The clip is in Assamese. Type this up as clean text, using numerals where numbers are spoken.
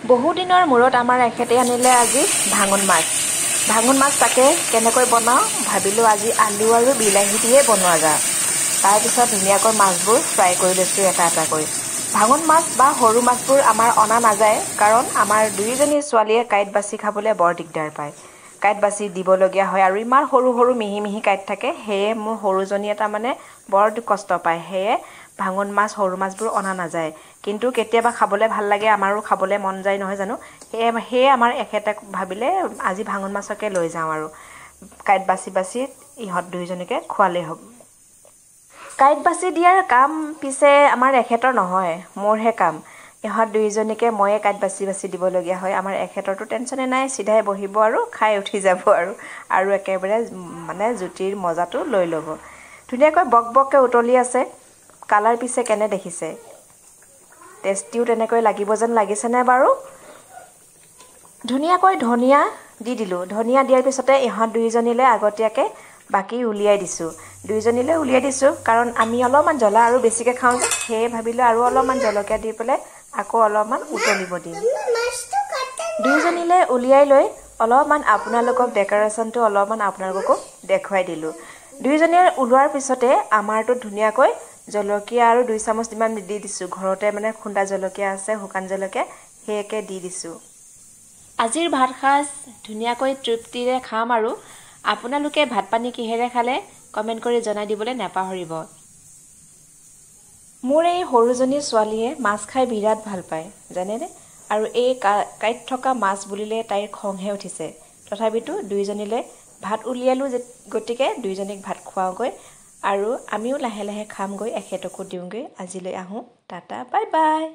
বহু দিনৰ মূৰত আমাৰ এখেতে আনিলে আজি ভাঙন মাছ। ভাঙন মাছ তাকে কেনেকৈ বনাওঁ ভাবিলোঁ আজি আলু আৰু বিলাহী দিয়ে বনোৱা যায়। তাৰপিছত ধুনীয়াকৈ মাছবোৰ ফ্ৰাই কৰি লৈছোঁ এটা এটাকৈ। ভাঙন মাছ বা সৰু মাছবোৰ আমাৰ অনা নাযায় কাৰণ আমাৰ দুয়োজনী ছোৱালীয়ে কাঁইট বাছি খাবলৈ বৰ দিগদাৰ পায়। কাঁইট বাছি দিবলগীয়া হয় আৰু ইমান সৰু সৰু মিহি মিহি কাঁইট থাকে, সেয়ে মোৰ সৰুজনীয়ে তাৰমানে বৰ কষ্ট পায়। সেয়ে ভাঙন মাছ সৰু মাছবোৰ অনা নাযায়। কিন্তু কেতিয়াবা খাবলৈ ভাল লাগে, আমাৰো খাবলৈ মন যায় নহয় জানো। সেয়ে আমাৰ এখেতে ভাবিলে আজি ভাঙন মাছকে লৈ যাওঁ আৰু কাঁইট বাছি বাছি ইহঁত দুয়োজনীকে খোৱালেই হ'ব। কাঁইট বাছি দিয়াৰ কাম পিছে আমাৰ এখেতৰ নহয়, মোৰহে কাম। ইহঁত দুয়োজনীকে ময়ে কাঁইট বাছি বাছি দিবলগীয়া হয়। আমাৰ এখেতৰতো টেনশ্যনে নাই, চিধাই বহিব আৰু খাই উঠি যাব আৰু একেবাৰে মানে জুতিৰ মজাটো লৈ ল'ব। ধুনীয়াকৈ বক বককৈ উতলি আছে। কালাৰ পিছে কেনে দেখিছে? টেষ্টিও তেনেকৈ লাগিব যেন লাগিছেনে বাৰু? ধুনীয়াকৈ ধনিয়া দি দিলোঁ। ধনিয়া দিয়াৰ পিছতে ইহঁত দুয়োজনীলৈ আগতীয়াকৈ বাকী উলিয়াই দিছোঁ। দুয়োজনীলৈ উলিয়াই দিছোঁ কাৰণ আমি অলপমান জ্বলা আৰু বেছিকৈ খাওঁ যে, সেয়ে ভাবিলোঁ আৰু অলপমান জলকীয়া দি পেলাই আকৌ অলপমান উতলিব দিম। দুয়োজনীলৈ উলিয়াই লৈ অলপমান আপোনালোকক ডেক'ৰেশ্যনটো অলপমান আপোনালোককো দেখুৱাই দিলোঁ। দুয়োজনীয়ে ওলোৱাৰ পিছতে আমাৰতো ধুনীয়াকৈ জলকীয়া আৰু 2 চামুচ মান দি দিছোঁ। ঘৰতে মানে খুন্দা জলকীয়া আছে, শুকান জলকীয়া, সেয়াকে দি দিছোঁ। আজিৰ ভাত সাজ ধুনীয়াকৈ তৃপ্তিৰে খাম আৰু আপোনালোকে ভাত পানী কিহেৰে খালে কমেণ্ট কৰি জনাই দিবলৈ নাপাহৰিব। মোৰ এই সৰুজনী ছোৱালীয়ে মাছ খাই বিৰাট ভাল পায় জানেনে? আৰু এই কাঁইট থকা মাছ বুলিলে তাইৰ খংহে উঠিছে। তথাপিতো দুয়োজনীলৈ ভাত উলিয়ালোঁ গতিকে দুয়োজনীক ভাত খুৱাওঁগৈ আৰু আমিও লাহে লাহে খামগৈ, এখেতকো দিওঁগৈ। আজিলৈ আহোঁ, টাটা বাই বাই।